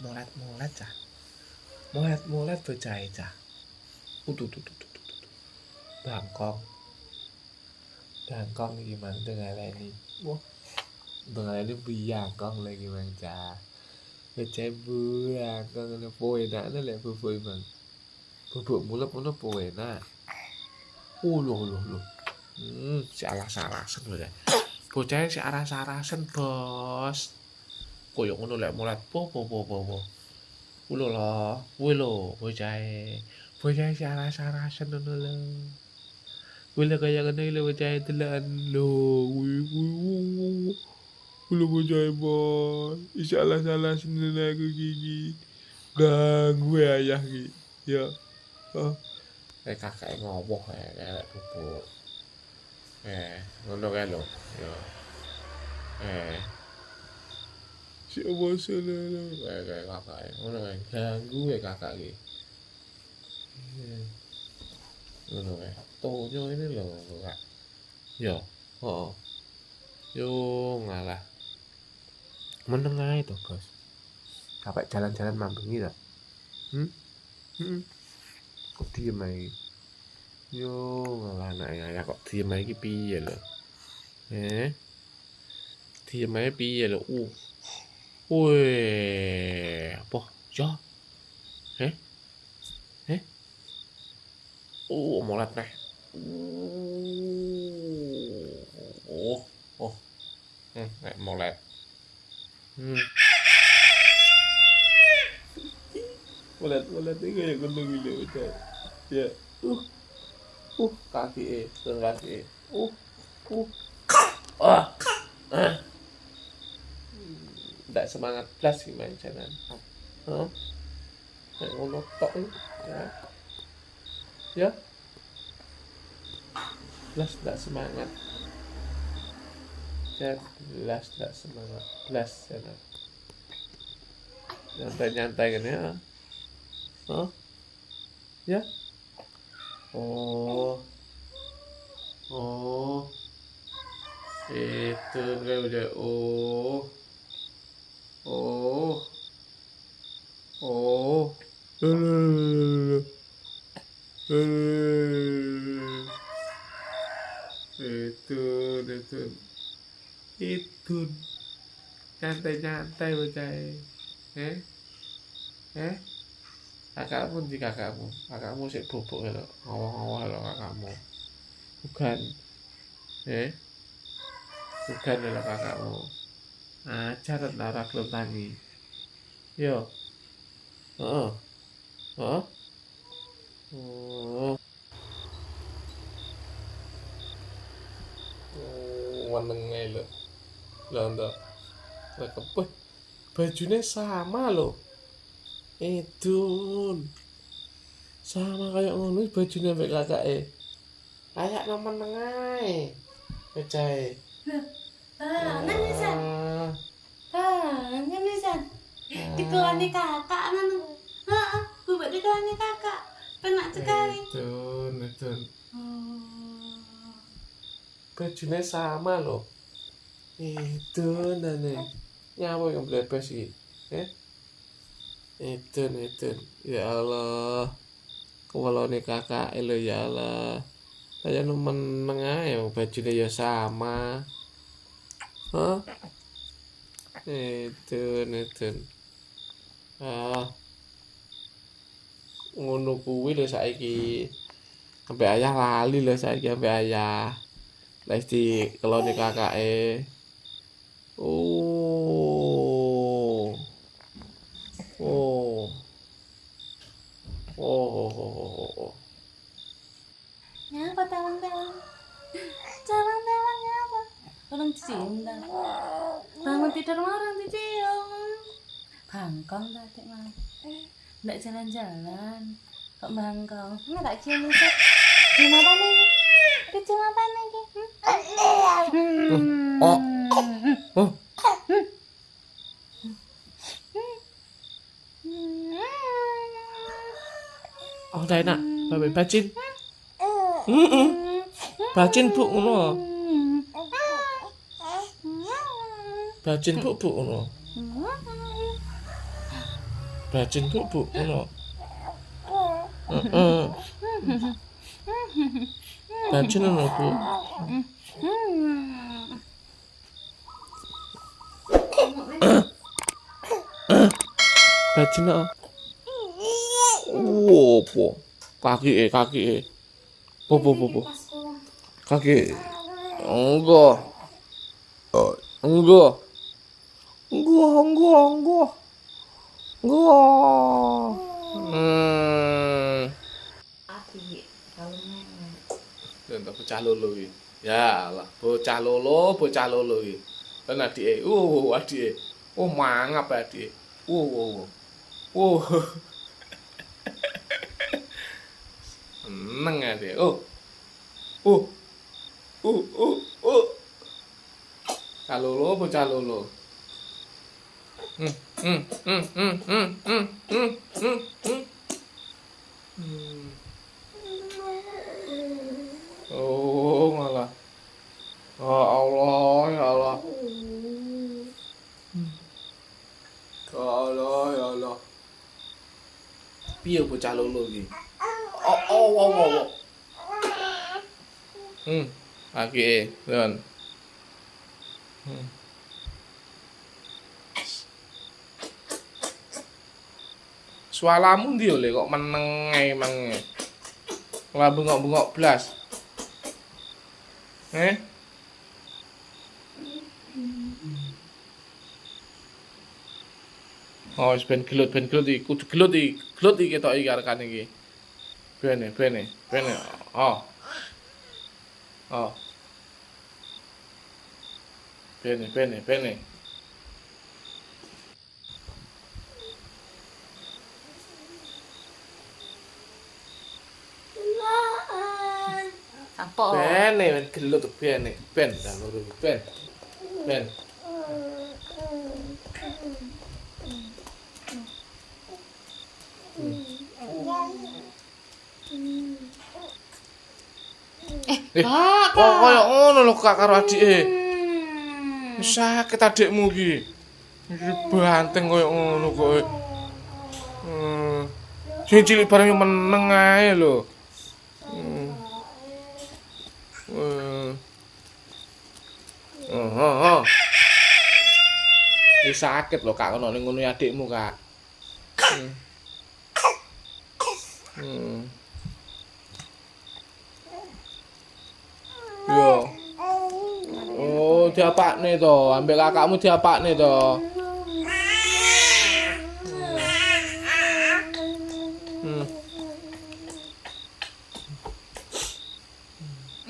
Molet-molet cah. Molet-molet bocah cah. Tuh. Bangkong. Bangkong gimana dengan ini? Wah, dengan ini biangkong lagi mang cah. Bocah bangkong nó bồi nã nó lại bồi mang. Bubuk mulut mana enak. Loh. Si alas-alasan bocah. Bocah si aras-arasan, Bos. Koyo ngono lek molet po. Lho bocah. Bocah si aras-arasan ngono lho. Wila kaya ngene lho bocah delan lho. Lho bocah Bos. Isi alas-alasan aku gigi. Ganggu ayah ki. Ya. Kakak ngowoh kayak bubuk. Ngono kae lho. Ya. Si bos lho. Kayak kakak. Ngono kae. Ganggu kakak ki. Ngono kae. Tonyo ini lho, Kak. Ya. Heeh. Yo ngalah. Meneng ae to, Bos. Sampai jalan-jalan mambengi to. Kok diem ae. Yo ngalah anak ya kok diem ae iki piye lho. Diem ae piye lho. Apa? Ya. Molet neh. Nek molet. Molet iki kaya ngono iki lho, Cak. Ya. Kaki. Ndak semangat blas iki main jalan. Nek ngono tok ya. Ya. Blas ndak semangat. Blas ndak semangat. Blas jalan. Nyantai gini ya. Ya. Itu kayak udah itu nyantai bocah. Kakakmu sik bubuk lho, ngawah lho kakakmu. Bukan lho kakakmu. Ajar ora gelem tangi. Yo. Heeh. Wenenge lho. Lho ndak. Kepeh. Bajune sama lho. Edun. Sama kayak ngono bajune mbek kakake. Kayak nemen ae. Becae. Nanisan. Dikelani kakak ngono. Heeh, bubuk dikelani kakak. Penak sekali. Edun. Bajune sama lho. Edun ane. Nyawa yang blebes iki. Edun. Ya Allah. Kewalone kakak lho ya Allah. Kaya nemen ae bajune ya sama. Edun. Ngono kuwi lho saiki. Sampe ayah lali lho saiki sampe ayah. Lah di kelone kakake. Nyapa tawang-tawang? Tawang-tawang nyapa? Orang cinta. Bangun tidur mah orang dicium. Bangkong tadi mah. Nggak jalan-jalan. Kok bangkong? Nggak tak cium itu. Cium apa nih? Cium apa nih? Udah enak. Bapak bacin. Bacin bu ngono. Bacin bu ngono. Bajin Bu ngono. Heeh. Bajin ngono Bu. Bajin kok. Wo, kaki. Po. Kaki. Enggak. Enggak. Api kalungnya. Entar bocah lolo iki. Ya Allah, bocah lolo iki. Kan adike. Adike. Mangap adike. Seneng adike. Bocah lolo. Hmm. Oh, malah. Allah, ya Allah. Ya Allah. Piye bocah lolo iki? Oh. Kaki, Leon. Suaramu ndi yo Le kok meneng ae menge. Ora bengok-bengok blas. Oh, wis ben gelut iki. Kudu gelut iki ketok iki arekan iki. Bene. Oh. Bene. Apa? Bene ben gelut bene. Ben dah loro ben. Kak. Kok koyo ngono lho Kak karo adike. Sakit adikmu iki. Iki banteng koyo ngono kok. Sing cilik bareng meneng ae lho. Iki sakit lho Kak ono ning ngono adikmu Kak. Yo. Oh, diapakne to, ambek kakakmu diapakne to.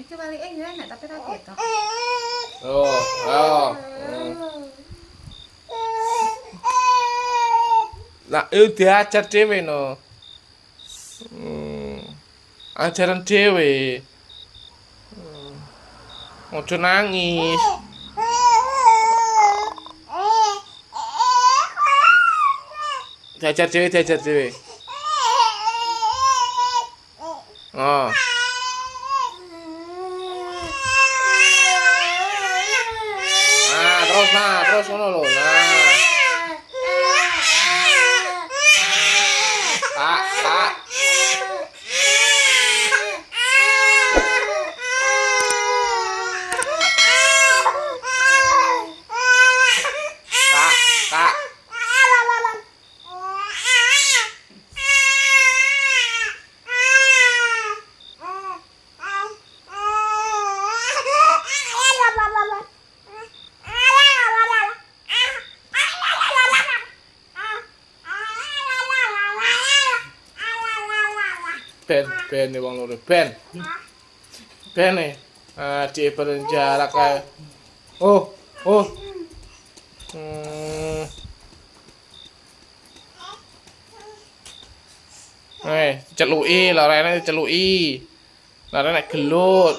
Itu baliknya juga enak tapi rapi itu. Lah, diajar dhewe no. Ajaran dhewe. Ojo nangis. Diajar dhewe. Oh. Terus ngono lho. Kak. Ben wong loro ben di jarak kae. Celuki larane celuki. Larane gelut.